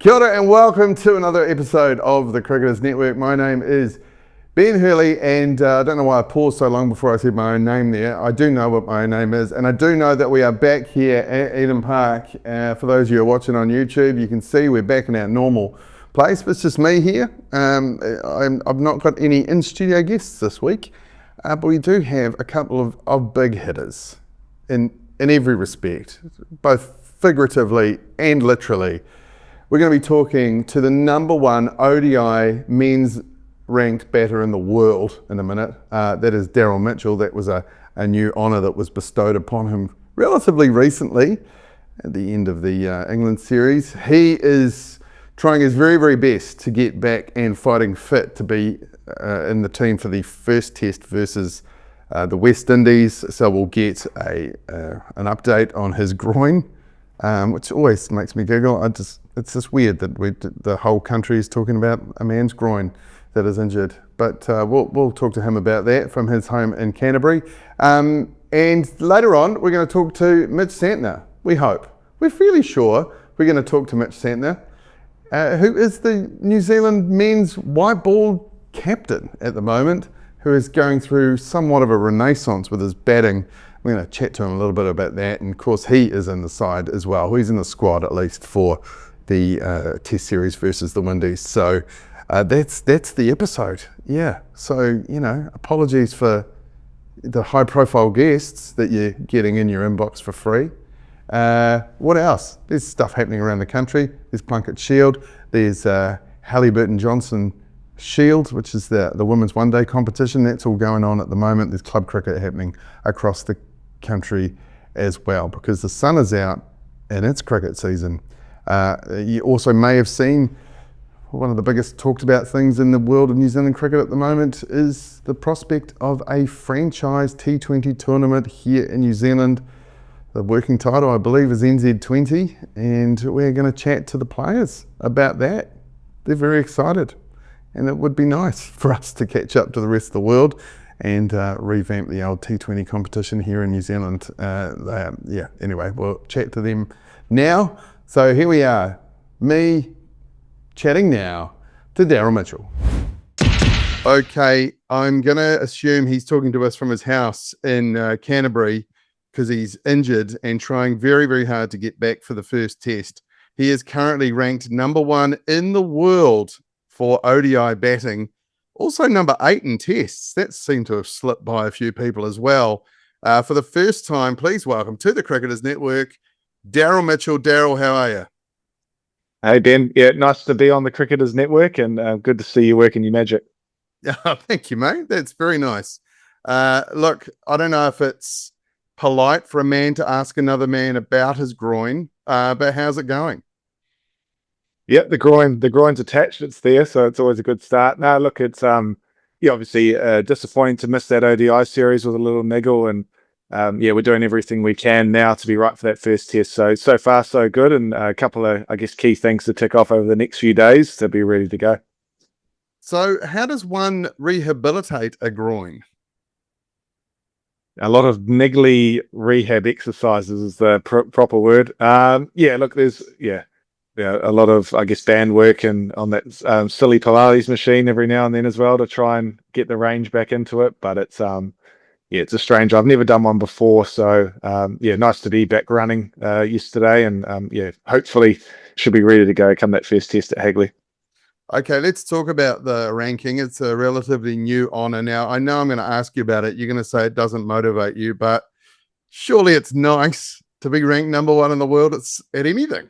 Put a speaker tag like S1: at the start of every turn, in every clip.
S1: Kia ora and welcome to another episode of the Cricketers Network. My name is Ben Hurley, and I don't know why I paused so long before I said my own name there. I do know what my own name is, and I do know that we are back here at Eden Park. For those of you who are watching on YouTube, you can see we're back in our normal place, but it's just me here. I've not got any in-studio guests this week, but we do have a couple of big hitters in every respect, both figuratively and literally. We're going to be talking to the number one ODI men's ranked batter in the world in a minute. That is Daryl Mitchell. That was a new honour that was bestowed upon him relatively recently at the end of the England series. He is trying his very, very best to get back and fighting fit to be in the team for the first test versus the West Indies. So we'll get an update on his groin, which always makes me giggle. It's just weird that the whole country is talking about a man's groin that is injured. But we'll talk to him about that from his home in Canterbury. And later on, we're going to talk to Mitch Santner, we hope. We're fairly sure we're going to talk to Mitch Santner, who is the New Zealand men's white ball captain at the moment, who is going through somewhat of a renaissance with his batting. We're going to chat to him a little bit about that. And of course, he is in the side as well. He's in the squad at least for the test series versus the Windies. So that's the episode. Yeah. So, apologies for the high profile guests that you're getting in your inbox for free. What else? There's stuff happening around the country. There's Plunket Shield. There's Halliburton Johnson Shield, which is the women's one day competition. That's all going on at the moment. There's club cricket happening across the country as well, because the sun is out and it's cricket season. You also may have seen one of the biggest talked about things in the world of New Zealand cricket at the moment is the prospect of a franchise T20 tournament here in New Zealand. The working title, I believe, is NZ20, and we're going to chat to the players about that. They're very excited, and it would be nice for us to catch up to the rest of the world and revamp the old T20 competition here in New Zealand. Anyway, we'll chat to them now. So here we are, me chatting now to Daryl Mitchell. Okay, I'm going to assume he's talking to us from his house in Canterbury because he's injured and trying very, very hard to get back for the first test. He is currently ranked number one in the world for ODI batting, also number 8 in tests. That seemed to have slipped by a few people as well. For the first time, please welcome to the Cricketers Network, Daryl Mitchell. Daryl, how are you?
S2: Hey, Ben. Yeah, nice to be on the Cricketers Network, and good to see you working your magic.
S1: Yeah, thank you, mate. That's very nice. Look, I don't know if it's polite for a man to ask another man about his groin, but how's it going?
S2: Yeah, the groin's attached. It's there, so it's always a good start. No, look, it's obviously disappointing to miss that ODI series with a little niggle, and we're doing everything we can now to be right for that first test. So far, so good, and a couple of, I guess, key things to tick off over the next few days to be ready to go.
S1: So how does one rehabilitate a groin?
S2: A lot of niggly rehab exercises is the proper word. Look, there's a lot of, I guess, band work and on that silly Pilates machine every now and then as well to try and get the range back into it. But it's it's a strange. I've never done one before, so nice to be back running yesterday, and hopefully should be ready to go come that first test at Hagley.
S1: Okay, let's talk about the ranking. It's a relatively new honour. Now, I know I'm going to ask you about it. You're going to say it doesn't motivate you, but surely it's nice to be ranked number one in the world at anything.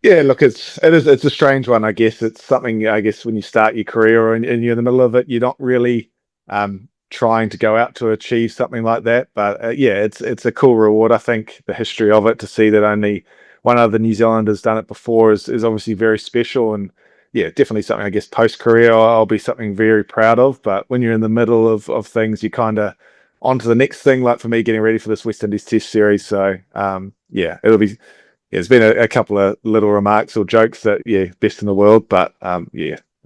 S2: Yeah, look, it's a strange one, I guess. It's something, I guess, when you start your career and you're in the middle of it, you're not really trying to go out to achieve something like that. But it's a cool reward. I think the history of it, to see that only one other New Zealander's done it before is obviously very special. And definitely something, I guess, post-career I'll be something very proud of. But when you're in the middle of things, you kind of on to the next thing, like for me, getting ready for this West Indies Test series. So, it'll be... There's been a couple of little remarks or jokes that best in the world, but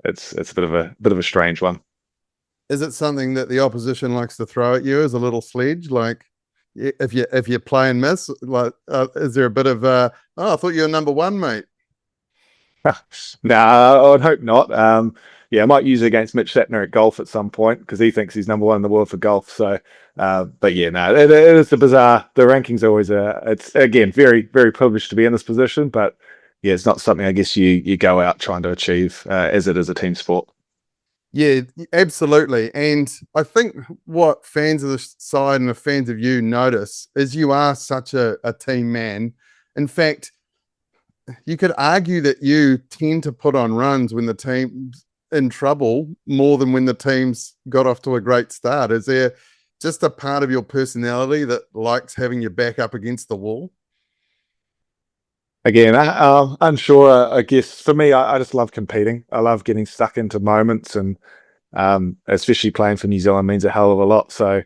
S2: it's a bit of a strange one.
S1: Is it something that the opposition likes to throw at you as a little sledge? Like if you play and miss, like is there a bit of I thought you were number one, mate?
S2: No, I would hope not. Yeah, I might use it against Mitch Santner at golf at some point because he thinks he's number one in the world for golf. So, but yeah, no, it is the bizarre. The rankings are always it's again very very privileged to be in this position, but yeah, it's not something I guess you go out trying to achieve as it is a team sport.
S1: Yeah, absolutely. And I think what fans of the side and the fans of you notice is you are such a team man. In fact, you could argue that you tend to put on runs when the team's in trouble more than when the team's got off to a great start. Is there just a part of your personality that likes having your back up against the wall?
S2: Again, unsure. I guess for me, I just love competing. I love getting stuck into moments, and especially playing for New Zealand means a hell of a lot. So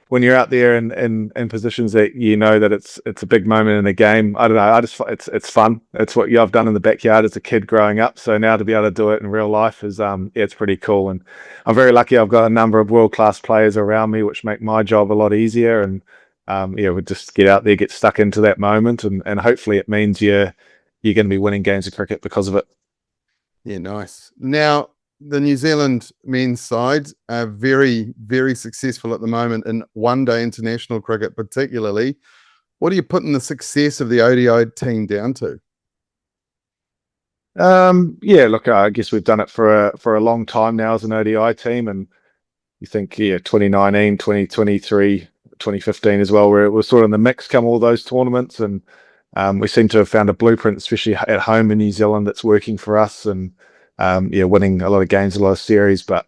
S2: when you're out there in positions that you know that it's a big moment in a game, I don't know. I just it's fun. It's what I've done in the backyard as a kid growing up. So now to be able to do it in real life is yeah, it's pretty cool. And I'm very lucky. I've got a number of world class players around me, which make my job a lot easier. And yeah, we just get out there, get stuck into that moment, and hopefully it means you're going to be winning games of cricket because of it.
S1: Yeah, nice. Now, the New Zealand men's side are very, very successful at the moment in one day international cricket, particularly. What are you putting the success of the ODI team down to?
S2: Yeah, look, I guess we've done it for a long time now as an ODI team, and you think, yeah, 2019, 2023, 2015 as well, where it was sort of in the mix come all those tournaments, and we seem to have found a blueprint, especially at home in New Zealand, that's working for us, and yeah, winning a lot of games, a lot of series. But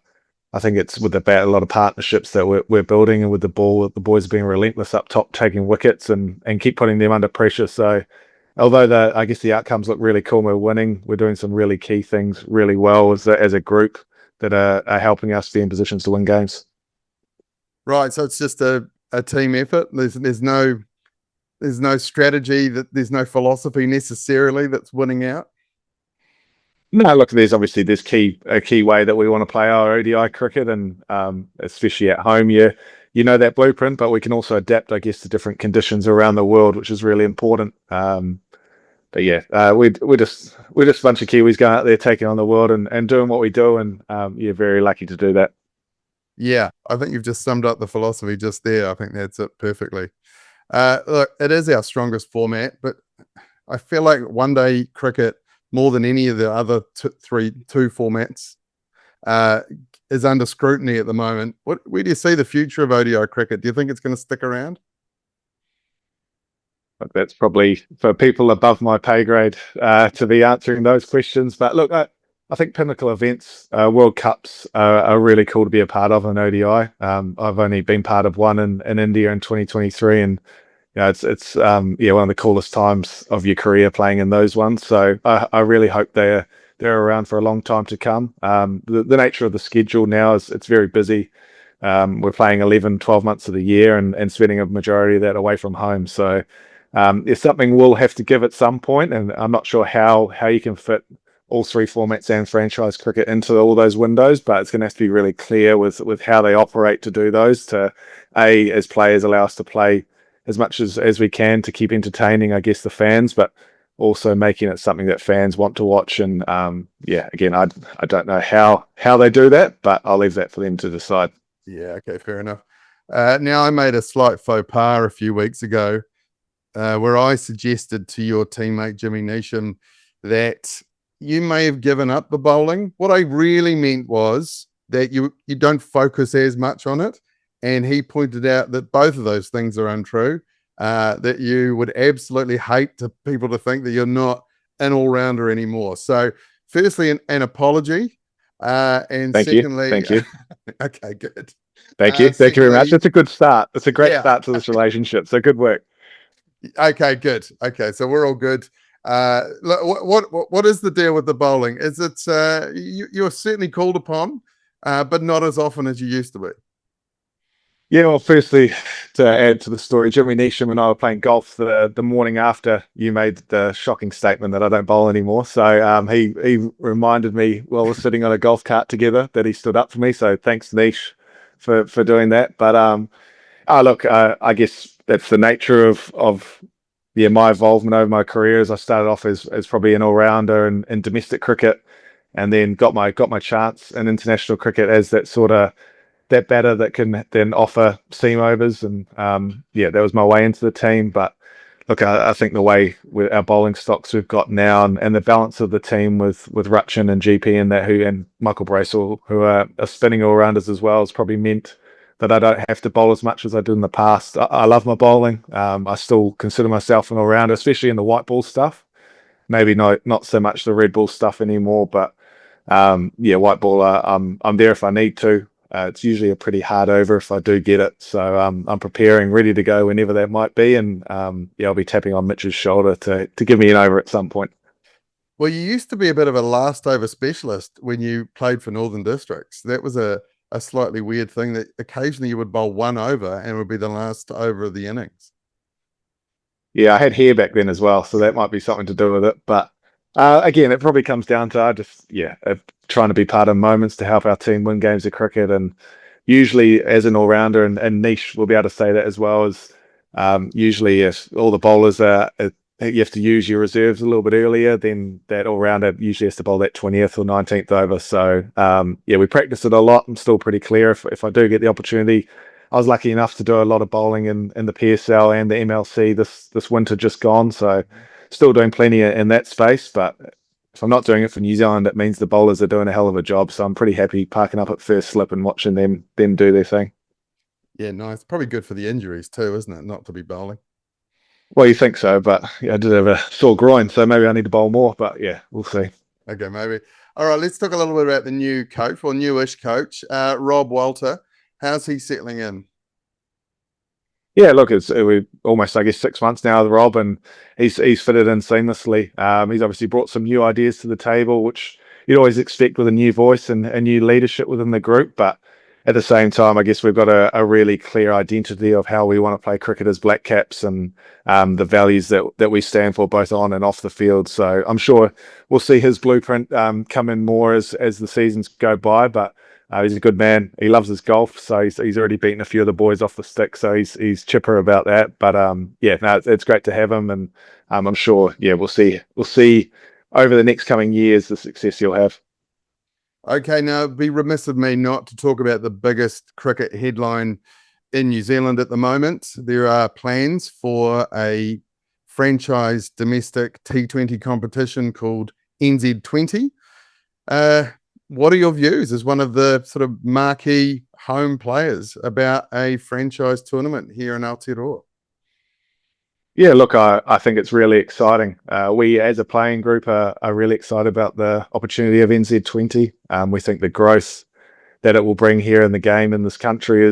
S2: I think it's with about a lot of partnerships that we're building, and with the ball, the boys being relentless up top, taking wickets and keep putting them under pressure. So although I guess the outcomes look really cool, we're winning. We're doing some really key things really well as a group that are helping us be in positions to win games.
S1: Right. So it's just a team effort. There's no strategy, that there's no philosophy necessarily that's winning out.
S2: No, look, there's a key way that we want to play our ODI cricket, and especially at home, you know that blueprint, but we can also adapt, I guess, to different conditions around the world, which is really important. But yeah, we're just a bunch of Kiwis going out there taking on the world and doing what we do, and you're very lucky to do that.
S1: Yeah, I think you've just summed up the philosophy just there. I think that's it perfectly. Look, it is our strongest format, but I feel like one day cricket, more than any of the other two formats, uh, is under scrutiny at the moment. Where do you see the future of ODI cricket? Do you think it's going to stick around?
S2: But that's probably for people above my pay grade to be answering those questions. But look, I think pinnacle events, World Cups are really cool to be a part of in ODI. I've only been part of one in India in 2023, and yeah, it's yeah, one of the coolest times of your career playing in those ones. So I really hope they're around for a long time to come. The nature of the schedule now is it's very busy. We're playing 11, 12 months of the year and spending a majority of that away from home. So it's something we'll have to give at some point, and I'm not sure how you can fit all three formats and franchise cricket into all those windows, but it's going to have to be really clear with how they operate to do those, to as players allow us to play as much as we can to keep entertaining, I guess, the fans, but also making it something that fans want to watch. And yeah, again, I don't know how they do that, but I'll leave that for them to decide.
S1: Yeah, okay, fair enough. Now, I made a slight faux pas a few weeks ago where I suggested to your teammate Jimmy Neesham that you may have given up the bowling. What I really meant was that you don't focus as much on it, and he pointed out that both of those things are untrue. That you would absolutely hate to people to think that you're not an all-rounder anymore. So, firstly, an apology, and
S2: Thank you.
S1: secondly,
S2: Thank you.
S1: okay, good.
S2: Thank you. Thank you very much.
S1: Secondly,
S2: It's a good start. It's a great
S1: yeah,
S2: start to this relationship. So good work.
S1: okay, good. Okay, so we're all good. What is the deal with the bowling? Is it you're certainly called upon, but not as often as you used to be?
S2: Yeah, well, firstly, to add to the story, Jimmy Neesham and I were playing golf the morning after you made the shocking statement that I don't bowl anymore. So he reminded me while we're sitting on a golf cart together that he stood up for me. So thanks, Nish, for doing that. But oh look, I guess that's the nature of yeah, my involvement over my career is I started off as probably an all-rounder in domestic cricket, and then got my chance in international cricket as that sort of that batter that can then offer seam overs, and yeah, that was my way into the team. But look, I think the way with our bowling stocks we've got now, and the balance of the team with Rutchin and GP and that and Michael Bracewell, who are spinning all rounders as well, has probably meant that I don't have to bowl as much as I did in the past. I love my bowling. I still consider myself an all rounder, especially in the white ball stuff. Maybe not so much the red ball stuff anymore, but yeah, white ball. I'm there if I need to. It's usually a pretty hard over if I do get it. So I'm preparing, ready to go whenever that might be. And yeah, I'll be tapping on Mitch's shoulder to give me an over at some point.
S1: Well, you used to be a bit of a last over specialist when you played for Northern Districts. That was a slightly weird thing that occasionally you would bowl one over and it would be the last over of the innings.
S2: Yeah, I had hair back then as well, so that might be something to do with it. But again, it probably comes down to trying to be part of moments to help our team win games of cricket. And usually, as an all rounder and niche, we'll be able to say that as well as usually if all the bowlers are. You have to use your reserves a little bit earlier, then that all-rounder usually has to bowl that 20th or 19th over. So, yeah, we practice it a lot. I'm still pretty clear if I do get the opportunity. I was lucky enough to do a lot of bowling in the PSL and the MLC this winter just gone. So, still doing plenty in that space. But if I'm not doing it for New Zealand, it means the bowlers are doing a hell of a job. So, I'm pretty happy parking up at first slip and watching them do their thing.
S1: Yeah, nice. Probably good for the injuries too, isn't it? Not to be bowling.
S2: Well, you think so, but yeah, I did have a sore groin, so maybe I need to bowl more. But yeah, we'll see.
S1: Okay, maybe. All right, let's talk a little bit about the new coach, or newish coach, Rob Walter. How's he settling in?
S2: Yeah, look, it's we almost, I guess, 6 months now with Rob, and he's fitted in seamlessly. He's obviously brought some new ideas to the table, which you'd always expect with a new voice and new leadership within the group. But at the same time, I guess we've got a really clear identity of how we want to play cricket as Black Caps and the values that we stand for both on and off the field. So I'm sure we'll see his blueprint come in more as the seasons go by. But he's a good man. He loves his golf, so he's already beaten a few of the boys off the stick. So he's chipper about that. But yeah, no, it's great to have him, and I'm sure we'll see over the next coming years the success he'll have.
S1: Okay, now it'd be remiss of me not to talk about the biggest cricket headline in New Zealand at the moment. There are plans for a franchise domestic T20 competition called NZ20. What are your views as one of the sort of marquee home players about a franchise tournament here in Aotearoa?
S2: Yeah, look, I think it's really exciting. We as a playing group are really excited about the opportunity of NZ20. We think the growth that it will bring here in the game in this country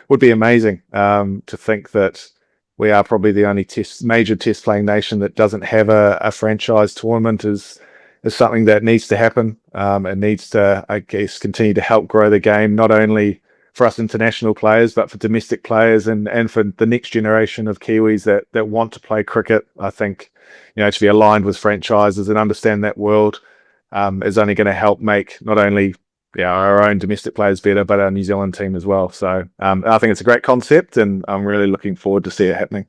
S2: would be amazing. To think that we are probably the only major test playing nation that doesn't have a franchise tournament is something that needs to happen. It needs to, I guess, continue to help grow the game, not only for us international players, but for domestic players and for the next generation of Kiwis that want to play cricket. I think, to be aligned with franchises and understand that world is only going to help make not only our own domestic players better, but our New Zealand team as well. So I think it's a great concept, and I'm really looking forward to see it happening.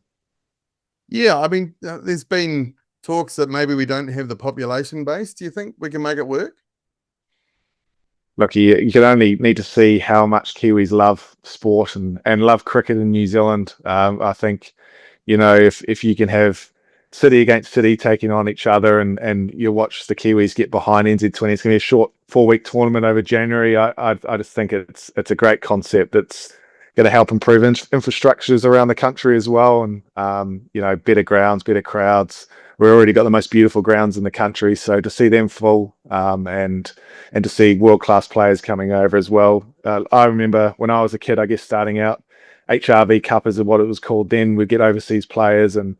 S1: Yeah, I mean, there's been talks that maybe we don't have the population base. Do you think we can make it work?
S2: Look, you can only need to see how much Kiwis love sport and love cricket in New Zealand. I think, if you can have city against city taking on each other and you watch the Kiwis get behind NZ20, it's going to be a short 4-week tournament over January. I just think it's a great concept. It's going to help improve infrastructures around the country as well, and better grounds, better crowds. We've already got the most beautiful grounds in the country, so to see them full and to see world-class players coming over as well. I remember when I was a kid, I guess starting out, HRV Cup is what it was called then. We'd get overseas players and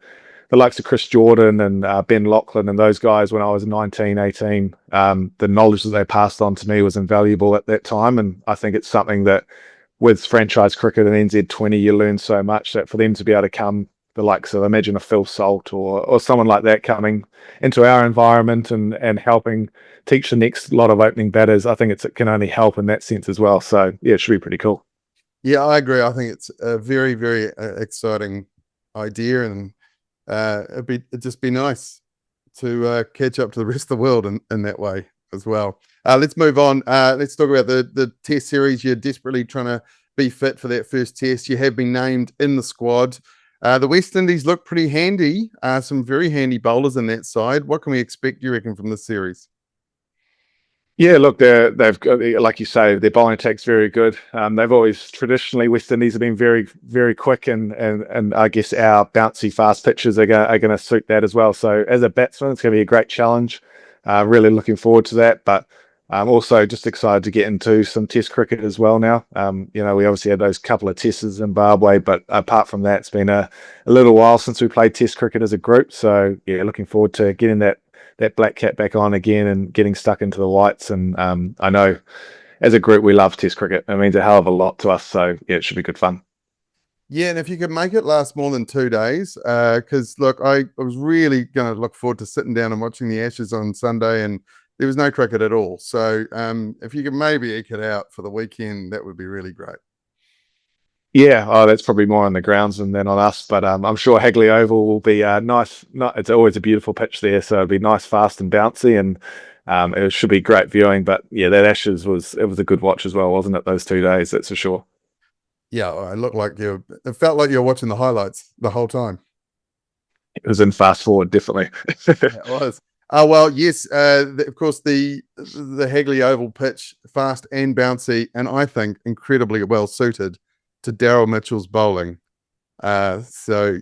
S2: the likes of Chris Jordan and Ben Lachlan and those guys when I was 19, 18. The knowledge that they passed on to me was invaluable at that time, and I think it's something that with franchise cricket and NZ20, you learn so much that for them to be able to come, the likes of, imagine a Phil Salt or someone like that coming into our environment and helping teach the next lot of opening batters, I think it can only help in that sense as well. So yeah, it should be pretty cool.
S1: Yeah, I agree. I think it's a very, very exciting idea, and It'd just be nice to catch up to the rest of the world in that way as well. Let's move on. Let's talk about the test series. You're desperately trying to be fit for that first test. You have been named in the squad. The West Indies look pretty handy. Some very handy bowlers in that side. What can we expect, you reckon, from this series?
S2: Yeah, look, they've got, like you say, their bowling attack's very good. They've always traditionally, West Indies have been very, very quick, and I guess our bouncy fast pitches are going to suit that as well. So as a batsman, it's going to be a great challenge. Really looking forward to that. But I'm also just excited to get into some Test cricket as well now. We obviously had those couple of tests in Zimbabwe, but apart from that, it's been a little while since we played Test cricket as a group. So yeah, looking forward to getting that black cap back on again and getting stuck into the lights. And I know as a group we love Test cricket. It means a hell of a lot to us. So yeah, it should be good fun.
S1: Yeah, and if you could make it last more than 2 days, because look, I was really going to look forward to sitting down and watching the Ashes on Sunday, and there was no cricket at all. So if you could maybe eke it out for the weekend, that would be really great.
S2: Yeah, that's probably more on the grounds than on us, but I'm sure Hagley Oval will be nice. It's always a beautiful pitch there, so it'll be nice, fast and bouncy, and it should be great viewing. But yeah, that Ashes was a good watch as well, wasn't it? Those 2 days, that's for sure.
S1: Yeah, it felt like you were watching the highlights the whole time.
S2: It was in fast forward, definitely.
S1: It was. Oh well, yes. Of course, the Hagley Oval pitch, fast and bouncy, and I think incredibly well suited to Daryl Mitchell's bowling. So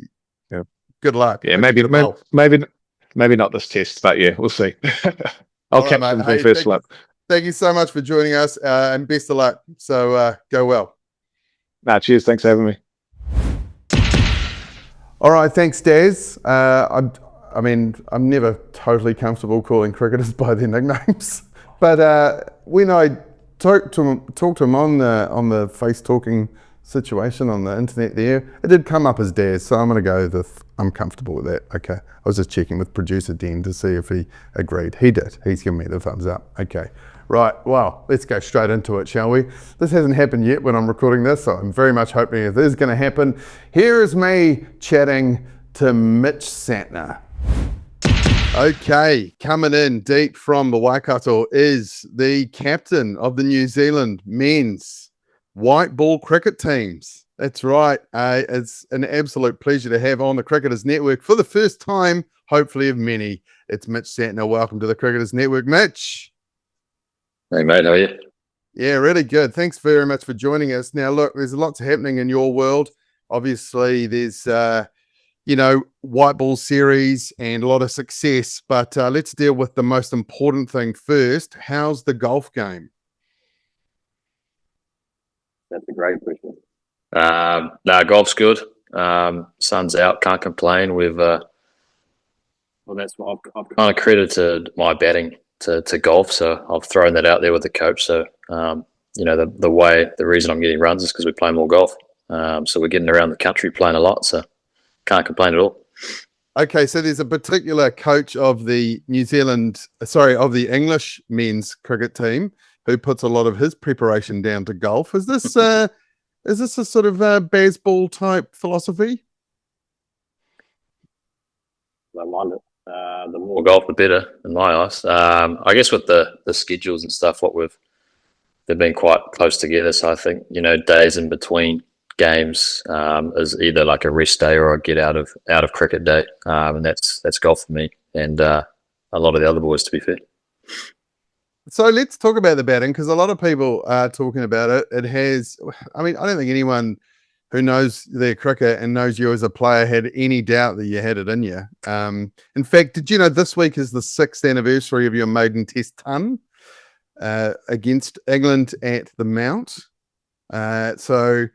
S2: yeah,
S1: good luck.
S2: Yeah, maybe not this test, but yeah, we'll see. I'll catch them for the first flip.
S1: Thank you so much for joining us, and best of luck. So go well.
S2: Cheers. Thanks for having me.
S1: All right, thanks, Daz. I mean, I'm never totally comfortable calling cricketers by their nicknames, but when I talked to him on the face talking situation on the internet there, it did come up as Daz, so I'm going to go with I'm comfortable with that. Okay, I was just checking with producer Den to see if he agreed. He did. He's given me the thumbs up. Okay. Right, well, let's go straight into it, shall we? This hasn't happened yet when I'm recording this, so I'm very much hoping it is going to happen. Here is me chatting to Mitch Santner. Okay, coming in deep from the Waikato is the captain of the New Zealand men's white ball cricket teams. That's right. It's an absolute pleasure to have on the Cricketers Network for the first time, hopefully of many. It's Mitch Santner. Welcome to the Cricketers Network, Mitch.
S3: Hey, mate, how are you?
S1: Yeah, really good. Thanks very much for joining us. Now, look, there's lots happening in your world. Obviously, there's, white ball series and a lot of success. But let's deal with the most important thing first. How's the golf game?
S3: That's a great question. Golf's good. Sun's out, can't complain. That's what I've kind of credited my batting to golf, so I've thrown that out there with the coach. So the reason I'm getting runs is because we play more golf. So we're getting around the country playing a lot, so can't complain at all.
S1: Okay, so there's a particular coach of the of the English men's cricket team who puts a lot of his preparation down to golf. Is this a sort of baseball type philosophy?
S3: I mind it. The more golf, the better, in my eyes. I guess with the schedules and stuff, they've been quite close together. So I think days in between games is either like a rest day or a get out of cricket day, and that's golf for me and a lot of the other boys, to be fair.
S1: So let's talk about the batting, because a lot of people are talking about it. I don't think anyone who knows their cricket and knows you as a player had any doubt that you had it in you. In fact, did you know this week is the 6th anniversary of your maiden test ton against England at the Mount? So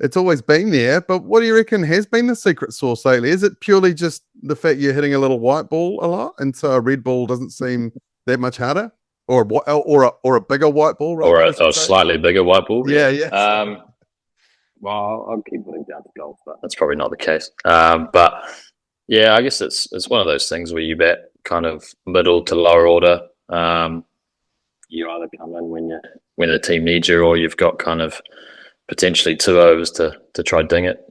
S1: it's always been there, but what do you reckon has been the secret sauce lately? Is it purely just the fact you're hitting a little white ball a lot, and so a red ball doesn't seem that much harder? Or a bigger white ball?
S3: Or a slightly bigger white ball?
S1: Yeah.
S3: Well, I'll keep putting down to golf, but that's probably not the case. But yeah, I guess it's one of those things where you bat kind of middle to lower order. You either come in when the team needs you, or you've got kind of potentially 2 overs to try ding it.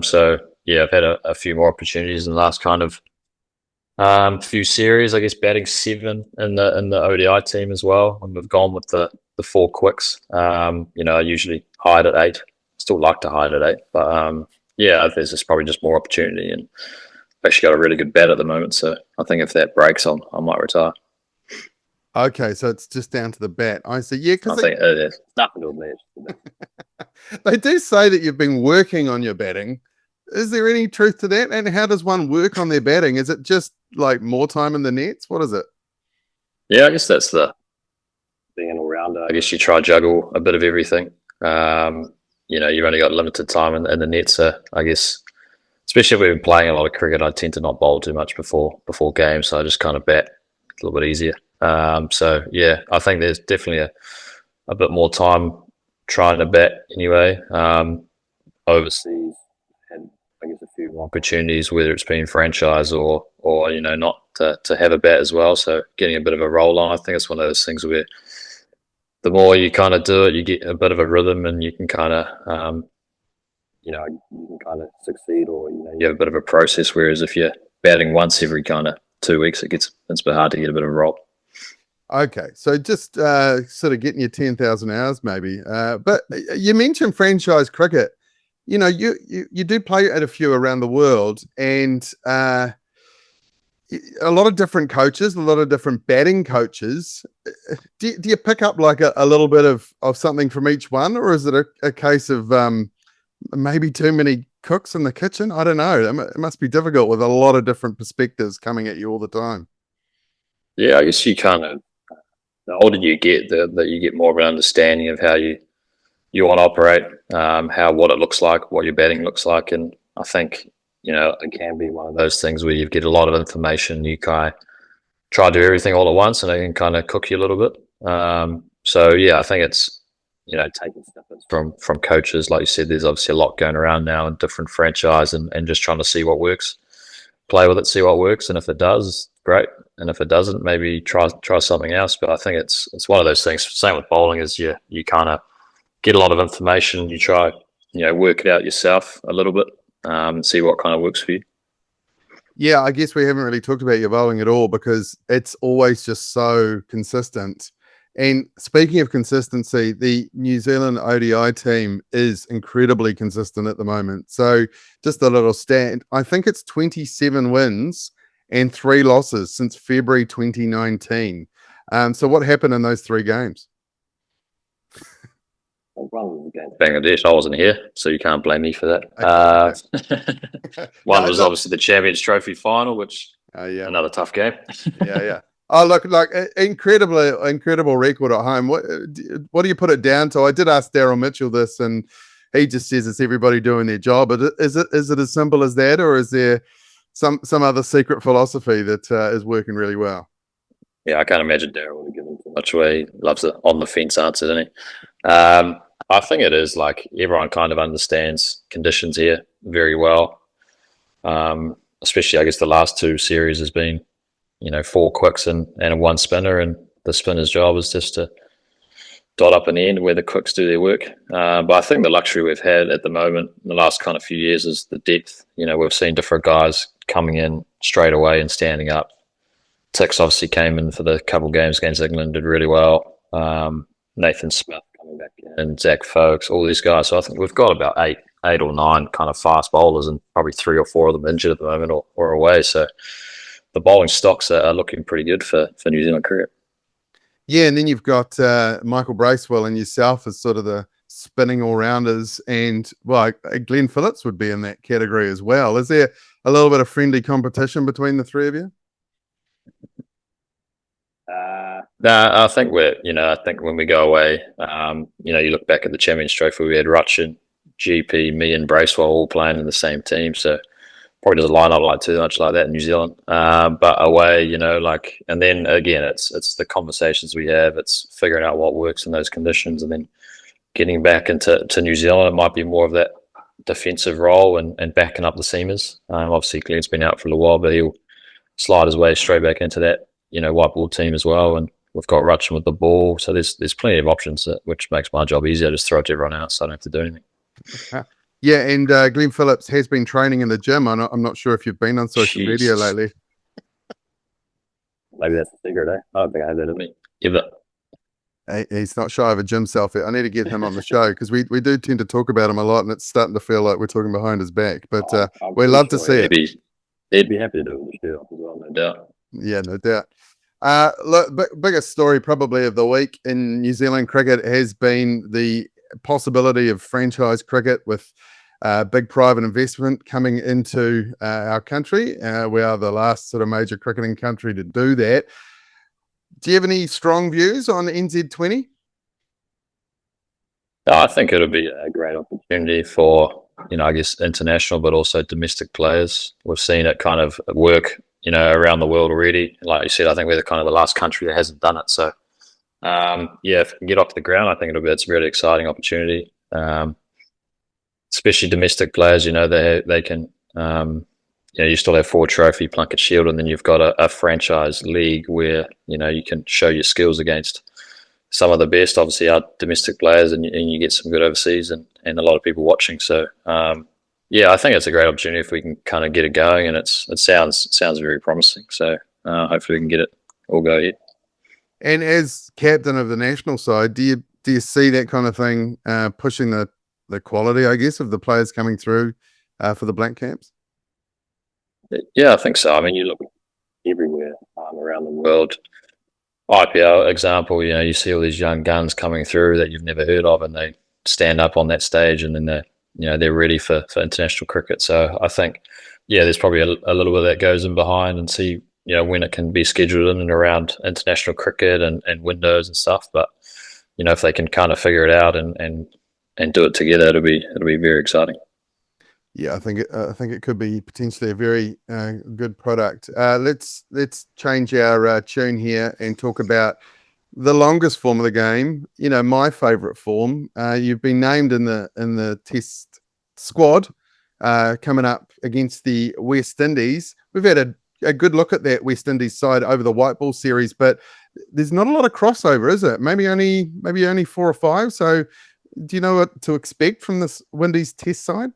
S3: So yeah, I've had a few more opportunities in the last kind of few series. I guess batting 7 in the ODI team as well, and we've gone with the 4 quicks. You know, I usually hide at 8. Still like to hide at 8, but yeah, there's just probably just more opportunity, and I've actually got a really good bat at the moment. So I think if that breaks, I might retire.
S1: Okay, so it's just down to the bat. I see. Yeah,
S3: I
S1: because
S3: think it is nothing to do with me.
S1: they do say that you've been working on your batting. Is there any truth to that? And how does one work on their batting? Is it just like more time in the nets? What is it?
S3: Yeah, I guess that's the being an all-rounder. I guess you try juggle a bit of everything. You know, you've only got limited time in the net, so I guess, especially if we've been playing a lot of cricket, I tend to not bowl too much before games, so I just kind of bat a little bit easier. So yeah, I think there's definitely a bit more time trying to bat anyway. Overseas, had I guess a few more opportunities, whether it's been franchise or you know, not to have a bat as well. So getting a bit of a roll on, I think it's one of those things where the more you kind of do it, you get a bit of a rhythm, and you can kind of you know, you can kind of succeed, or you know, you have a bit of a process. Whereas if you're batting once every kind of 2 weeks, it's a bit hard to get a bit of a roll.
S1: Okay, so just sort of getting your 10,000 hours maybe. But you mentioned franchise cricket. You know, you do play at a few around the world, and a lot of different coaches, a lot of different batting coaches. Do you pick up like a little bit of something from each one, or is it a case of maybe too many cooks in the kitchen? I don't know. It must be difficult with a lot of different perspectives coming at you all the time.
S3: Yeah, I guess you kind of, the older you get, that you get more of an understanding of how you want to operate, what it looks like, what your batting looks like, and I think, you know, it can be one of those things where you get a lot of information. You try to do everything all at once, and it can kind of cook you a little bit. So yeah, I think it's, you know, taking snippets from coaches. Like you said, there's obviously a lot going around now in different franchise, and just trying to see what works, play with it, see what works, and if it does, great. And if it doesn't, maybe try something else. But I think it's one of those things. Same with bowling, is you kind of get a lot of information. You try, you know, work it out yourself a little bit, see what kind of works for you.
S1: Yeah, I guess we haven't really talked about your bowling at all because it's always just so consistent. And speaking of consistency, the New Zealand ODI team is incredibly consistent at the moment. So just a little stat, I think it's 27 wins and 3 losses since February 2019. So what happened in those 3 games?
S3: Bangladesh, I wasn't here, so you can't blame me for that. One was obviously the Champions Trophy final, which
S1: yeah,
S3: another tough game.
S1: yeah. Oh, look, like incredible record at home. What do you put it down to? I did ask Daryl Mitchell this, and he just says it's everybody doing their job. But is it as simple as that, or is there some other secret philosophy that is working really well?
S3: Yeah, I can't imagine Daryl would have given too much away. He loves the on the fence answer, doesn't he? I think it is like everyone kind of understands conditions here very well. Especially, I guess the last 2 series has been, you know, 4 quicks and a 1 spinner, and the spinner's job is just to dot up an end where the quicks do their work. But I think the luxury we've had at the moment in the last kind of few years is the depth. You know, we've seen different guys coming in straight away and standing up. Tix obviously came in for the couple games against England, did really well. Nathan Smith coming back in, and Zach Folkes, all these guys. So I think we've got about eight or 9 kind of fast bowlers, and probably 3 or 4 of them injured at the moment or away. So the bowling stocks are looking pretty good for New Zealand cricket.
S1: Yeah, and then you've got Michael Bracewell and yourself as sort of the spinning all-rounders, and well, Glenn Phillips would be in that category as well. Is there a little bit of friendly competition between the 3 of you?
S3: I think I think when we go away, you know, you look back at the Champions Trophy, we had Rutchin, GP, me, and Bracewell all playing in the same team. So probably doesn't line up like too much like that in New Zealand. But away, you know, like, and then again, it's the conversations we have. It's figuring out what works in those conditions, and then getting back into New Zealand. It might be more of that defensive role and backing up the seamers. Obviously, Glenn's been out for a little while, but he'll slide his way straight back into that, you know, white ball team as well. And we've got Rutchin with the ball, so there's plenty of options, which makes my job easier. I just throw it to everyone else, so I don't have to do anything.
S1: Yeah, and Glenn Phillips has been training in the gym. I'm not sure if you've been on social media
S3: Jesus.
S1: lately.
S3: Maybe that's the secret, eh? I don't think I have that in me. Give it.
S1: He's not shy of a gym selfie. I need to get him on the show because we do tend to talk about him a lot, and it's starting to feel like we're talking behind his back. But we love to see it.
S3: They'd be happy to do it with the show as well, no doubt.
S1: Yeah, no doubt. Look, biggest story probably of the week in New Zealand cricket has been the possibility of franchise cricket with big private investment coming into our country. We are the last sort of major cricketing country to do that. Do you have any strong views on NZ20?
S3: I think it'll be a great opportunity for, I guess international, but also domestic players. We've seen it kind of work, around the world already. Like you said, I think we're kind of the last country that hasn't done it. So, if we can get off the ground, I think it's a really exciting opportunity. Especially domestic players, they can, you still have 4 trophy Plunket Shield, and then you've got a franchise league where, you can show your skills against some of the best, obviously, are domestic players, and you get some good overseas and a lot of people watching. So, I think it's a great opportunity if we can kind of get it going, and it sounds very promising. So, hopefully we can get it all go ahead.
S1: And as captain of the national side, do you see that kind of thing pushing the quality, I guess, of the players coming through for the Black Caps?
S3: Yeah, I think so. I mean, you look everywhere around the world. IPL example, you see all these young guns coming through that you've never heard of, and they stand up on that stage, and then they're ready for international cricket. So I think, there's probably a little bit that goes in behind, and see when it can be scheduled in and around international cricket and windows and stuff. But if they can kind of figure it out and do it together, it'll be very exciting.
S1: Yeah, I think it could be potentially a very good product. Let's change our tune here and talk about the longest form of the game. My favourite form. You've been named in the Test squad coming up against the West Indies. We've had a good look at that West Indies side over the white ball series, but there's not a lot of crossover, is it? Maybe only 4 or 5. So, do you know what to expect from this Windies Test side?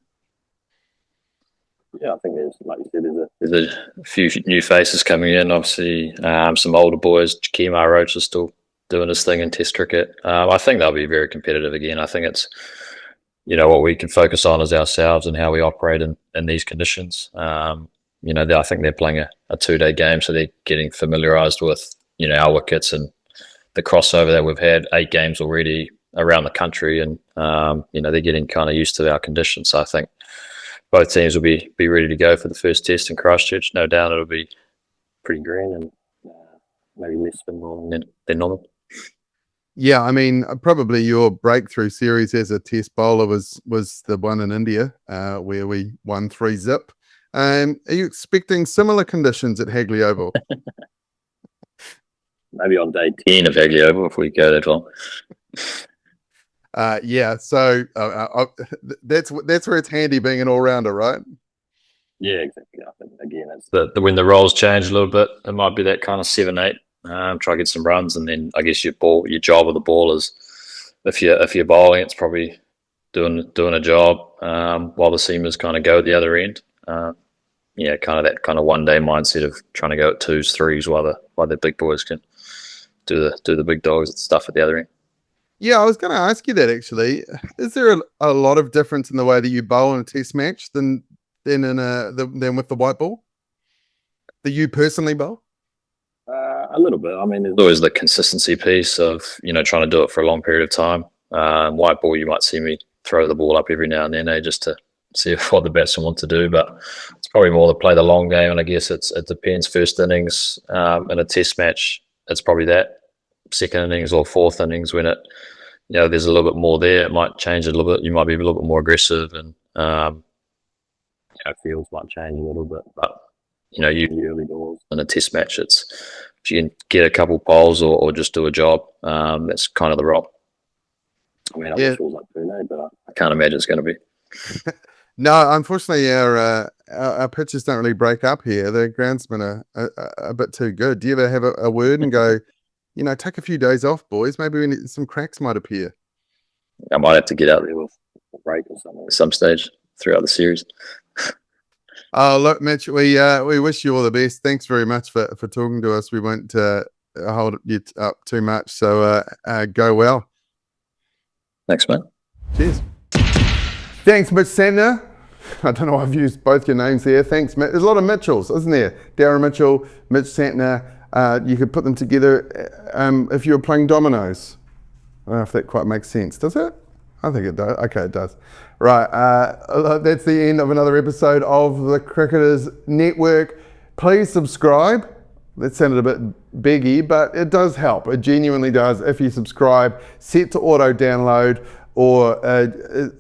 S3: Yeah, I think there's, like you said, there's a few new faces coming in. Obviously, some older boys. Kemar Roach is still doing his thing in Test cricket. I think they'll be very competitive again. I think it's, what we can focus on is ourselves and how we operate in these conditions. I think they're playing a 2-day game, so they're getting familiarised with, our wickets and the crossover that we've had 8 games already around the country, and they're getting kind of used to our conditions. So I think both teams will be ready to go for the first test in Christchurch. No doubt it'll be pretty green and maybe less spin ball than normal.
S1: Yeah, I mean, probably your breakthrough series as a test bowler was the one in India where we won 3-0. Are you expecting similar conditions at Hagley Oval?
S3: Maybe on day 10 of Hagley Oval if we go that long.
S1: So that's where it's handy being an all-rounder, right?
S3: Yeah, exactly. I think again, it's when the roles change a little bit, it might be that kind of 7-8. Try to get some runs, and then I guess your job with the ball is if you're bowling, it's probably doing a job while the seamers kind of go at the other end. Kind of that kind of 1-day mindset of trying to go at 2s, 3s while the big boys can do the big dogs stuff at the other end.
S1: Yeah, I was going to ask you that actually. Is there a lot of difference in the way that you bowl in a test match than with the white ball? Do you personally bowl?
S3: A little bit. I mean, there's always the consistency piece of trying to do it for a long period of time. White ball, you might see me throw the ball up every now and then, just to see what the batsman wants to do. But it's probably more to play the long game, and I guess it depends. First innings in a test match, it's probably that. Second innings or fourth innings, when it there's a little bit more there, it might change a little bit. You might be a little bit more aggressive, and fields might change a little bit. But you early doors in a test match, it's if you can get a couple poles or just do a job, that's kind of the role. I mean, I'm not sure it's like Pune, but I can't imagine it's going to be.
S1: No, unfortunately, our pitches don't really break up here. The groundsmen are a bit too good. Do you ever have a word and go, take a few days off, boys? Maybe some cracks might appear.
S3: I might have to get out there with a break or something at some stage. throughout the series.
S1: Oh, look, Mitch, we wish you all the best. Thanks very much for talking to us. We won't hold you up too much, so go well.
S3: Thanks, mate.
S1: Cheers. Thanks, Mitch Santner. I don't know why I've used both your names there. Thanks, Mitch. There's a lot of Mitchells, isn't there? Daryl Mitchell, Mitch Santner. You could put them together if you were playing dominoes. I don't know if that quite makes sense. Does it? I think it does. Okay, it does. Right. That's the end of another episode of the Cricketers Network. Please subscribe. That sounded a bit biggy, but it does help. It genuinely does. If you subscribe, set to auto download, or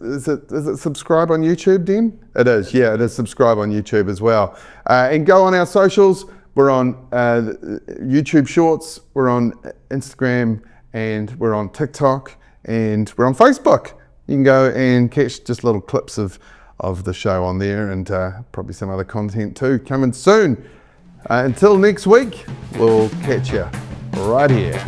S1: is it subscribe on YouTube, Den? It is. Yeah, it is subscribe on YouTube as well. And go on our socials. We're on YouTube Shorts. We're on Instagram, and we're on TikTok, and we're on Facebook. You can go and catch just little clips of the show on there, and probably some other content too coming soon. Until next week, we'll catch you right here.